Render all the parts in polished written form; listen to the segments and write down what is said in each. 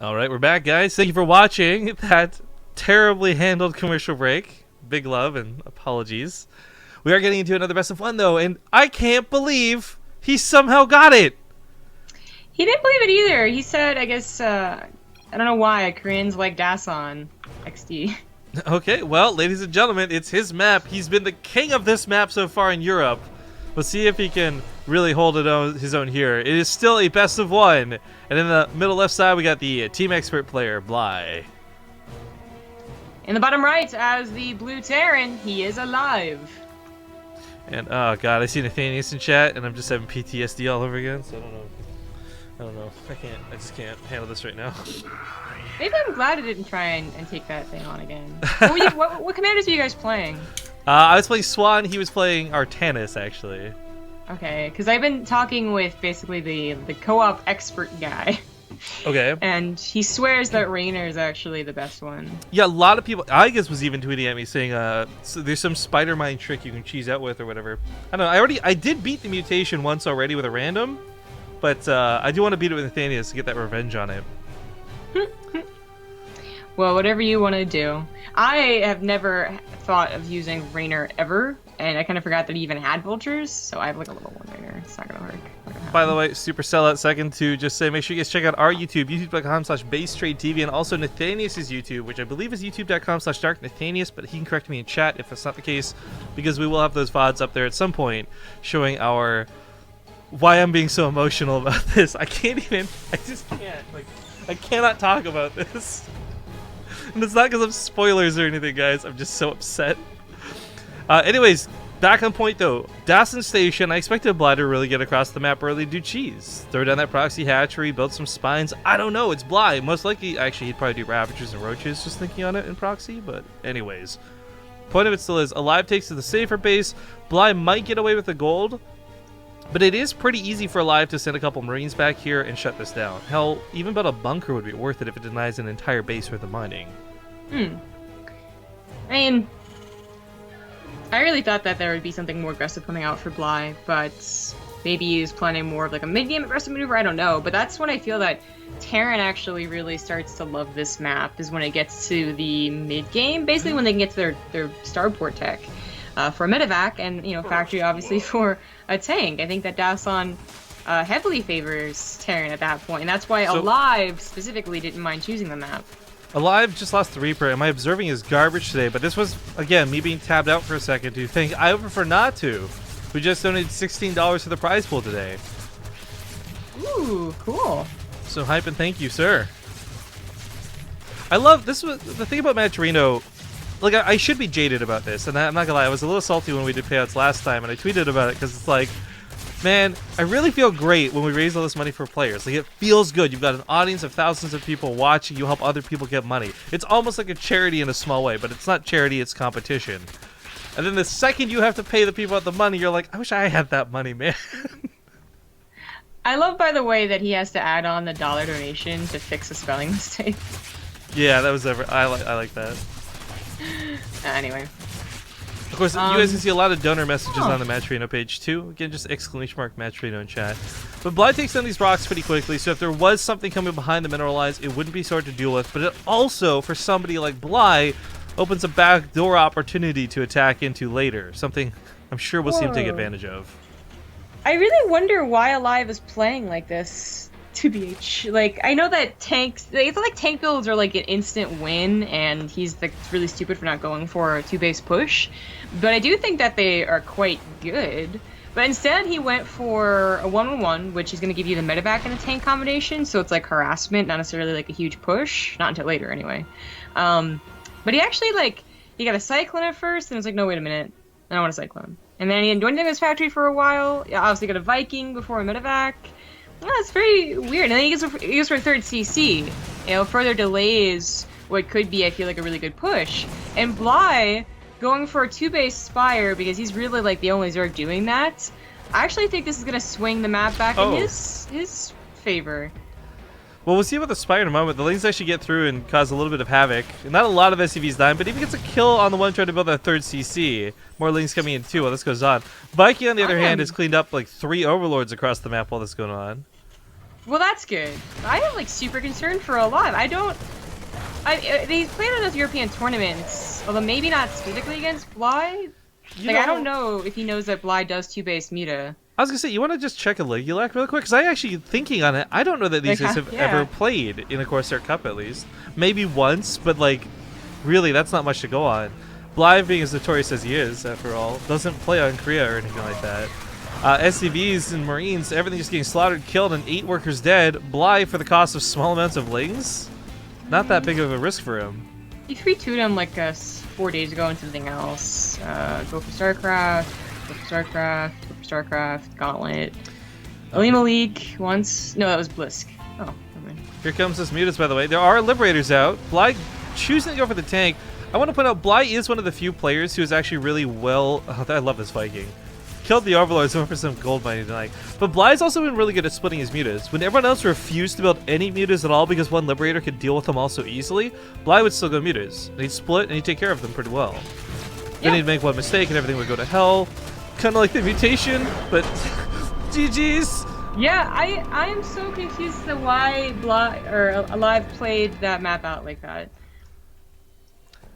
Alright, we're back, guys. Thank you for watching that terribly handled commercial break. Big love and apologies. We are getting into another best of one, though, and I can't believe he somehow got it! He didn't believe it either. He said, I guess, I don't know why, Koreans like Dasan XD. Okay, well, ladies and gentlemen, it's his map. He's been the king of this map so far in Europe. Let's see if he can really hold his own here. It is still a best of one. And in the middle left side, we got the team expert player, Bly. In the bottom right, as the blue Terran, he is aLive. And, oh god, I see Nathanius in chat, and I'm just having PTSD all over again, so I don't know. I just can't handle this right now. Maybe I'm glad I didn't try and take that thing on again. What commanders are you guys playing? I was playing Swan, he was playing Artanis, actually. Okay, because I've been talking with basically the co-op expert guy. Okay. And he swears that Raynor is actually the best one. Yeah, a lot of people, I guess, was even tweeting at me saying, so there's some spider mine trick you can cheese out with or whatever. I don't know, I did beat the mutation once already with a random, but I do want to beat it with Nathanius to get that revenge on it. Well, whatever you want to do. I have never thought of using Raynor ever, and I kind of forgot that he even had vultures, so I have like a level 1 Raynor. It's not gonna work. By the way, super sellout second to just say, make sure you guys check out our YouTube, youtube.com/BaseTradeTV, and also Nathanius' YouTube, which I believe is youtube.com/DarkNathanius, but he can correct me in chat if that's not the case, because we will have those VODs up there at some point showing our... why I'm being so emotional about this. I just can't. Like, I cannot talk about this. And it's not because of spoilers or anything, guys. I'm just so upset. Anyways, back on point though. Dasan Station, I expected Bly to really get across the map early, do cheese. Throw down that proxy hatchery, build some spines. I don't know, it's Bly. Most likely, actually, he'd probably do Ravagers and Roaches, just thinking on it in proxy, but anyways. Point of it still is, aLive takes to the safer base. Bly might get away with the gold, but it is pretty easy for aLive to send a couple Marines back here and shut this down. Hell, even about a bunker would be worth it if it denies an entire base for the mining. I mean, I really thought that there would be something more aggressive coming out for Bly, but maybe he's planning more of like a mid-game aggressive maneuver, I don't know. But that's when I feel that Terran actually really starts to love this map, is when it gets to the mid-game, basically when they can get to their starport tech for a medevac, and, you know, factory obviously for a tank. I think that Dasan heavily favors Terran at that point, and that's why aLive specifically didn't mind choosing the map. aLive just lost the Reaper. Am I observing his garbage today? But this was, again, me being tabbed out for a second to think I would prefer not to. We just donated $16 to the prize pool today. Ooh, cool. So hype and thank you, sir. I love this. Was the thing about Maturino. Like, I should be jaded about this, and I'm not gonna lie, I was a little salty when we did payouts last time, and I tweeted about it because it's like, man, I really feel great when we raise all this money for players. Like, it feels good. You've got an audience of thousands of people watching. You help other people get money. It's almost like a charity in a small way, but it's not charity, it's competition. And then the second you have to pay the people out the money, you're like, I wish I had that money, man. I love, by the way, that he has to add on the $1 donation to fix a spelling mistake. Yeah, that was I like that. Anyway. Of course, you guys can see a lot of donor messages on the Maturino page too. Again, just !Maturino in chat. But Bly takes down these rocks pretty quickly, so if there was something coming behind the mineralized, it wouldn't be so hard to deal with. But it also, for somebody like Bly, opens a backdoor opportunity to attack into later. Something I'm sure we'll see him take advantage of. I really wonder why aLive is playing like this, 2BH. Like, I know that tanks, it's like tank builds are like an instant win, and he's like really stupid for not going for a 2-base push. But I do think that they are quite good. But instead, he went for a 1-1-1, which is going to give you the medevac and a tank combination, so it's like harassment, not necessarily like a huge push. Not until later, anyway. But he actually, like, he got a Cyclone at first, and was like, no, wait a minute. I don't want a Cyclone. And then he didn't do anything in his factory for a while. Obviously got a Viking before a medevac. Yeah, it's very weird. And then he goes for a 3rd CC. You know, further delays what could be, I feel like, a really good push. And Bly going for a 2-base Spire, because he's really, like, the only Zerg doing that. I actually think this is going to swing the map back in his favor. Well, we'll see about the Spire in a moment. The lanes actually get through and cause a little bit of havoc. Not a lot of SCVs dying, but even gets a kill on the one trying to build that 3rd CC. More lanes coming in too while this goes on. Viking, on the other hand, has cleaned up like 3 Overlords across the map while this is going on. Well, that's good. I am like super concerned for aLive. They played in those European tournaments, although maybe not specifically against Bly. I don't know if he knows that Bly does 2-base Muta. I was gonna say, you want to just check a Ligulac real quick? Because I actually, thinking on it, I don't know that these guys have ever played in a Corsair Cup, at least. Maybe once, but like, really, that's not much to go on. Bly, being as notorious as he is, after all, doesn't play on Korea or anything like that. SCVs and Marines, everything just getting slaughtered, killed, and 8 workers dead. Bly, for the cost of small amounts of lings? Not that big of a risk for him. He 3-2'd him like 4 days ago and something else. Go for StarCraft, go for StarCraft, go for StarCraft, Gauntlet. Alima League once. No, that was Blisk. Oh, never mind. Here comes this Mutas, by the way. There are Liberators out. Bly choosing to go for the tank. I want to point out, Bly is one of the few players who is actually really well... Oh, I love this Viking. Killed the Overlords, went for some gold mining tonight. But Bly's also been really good at splitting his Mutas. When everyone else refused to build any Mutas at all because one Liberator could deal with them all so easily, Bly would still go Mutas. And he'd split and he'd take care of them pretty well. Then he'd make one mistake and everything would go to hell. Kind of like the mutation, but GG's. Yeah, I am so confused as to why aLive played that map out like that.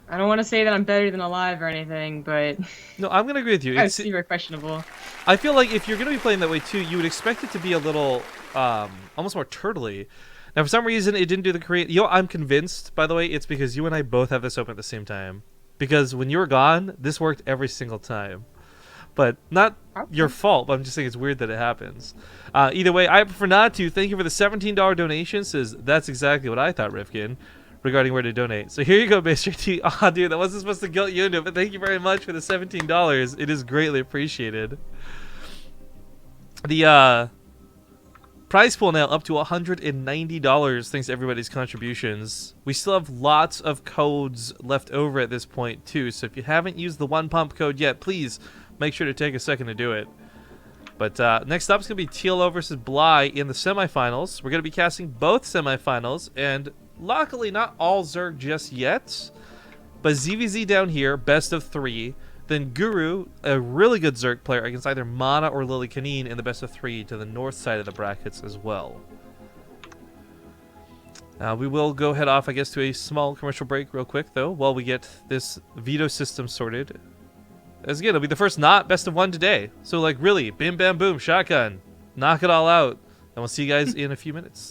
I don't want to say that I'm better than aLive or anything, but... No, I'm going to agree with you. It's super questionable. I feel like if you're going to be playing that way too, you would expect it to be a little, almost more turtley. Now, for some reason, it didn't do the create... You know, I'm convinced, by the way, it's because you and I both have this open at the same time. Because when you were gone, this worked every single time. But not your fault, but I'm just saying it's weird that it happens. Either way, I prefer not to. Thank you for the $17 donation. Says that's exactly what I thought, Rifkin, regarding where to donate. So here you go, BaseTradeTV. Aw, dude, that wasn't supposed to guilt you into it, but thank you very much for the $17. It is greatly appreciated. The prize pool now up to $190 thanks to everybody's contributions. We still have lots of codes left over at this point too, so if you haven't used the one pump code yet, please make sure to take a second to do it. But next up is going to be TLO versus Bly in the semifinals. We're going to be casting both semifinals, and luckily not all Zerg just yet, but ZvZ down here, best of 3. Then Guru, a really good Zerg player, against either Mana or Lily Kaneen in the best of 3 to the north side of the brackets as well. We will go head off, I guess, to a small commercial break real quick, though, while we get this veto system sorted. As again, it'll be the first not best of 1 today. So, like, really, bim, bam, boom, shotgun. Knock it all out. And we'll see you guys in a few minutes.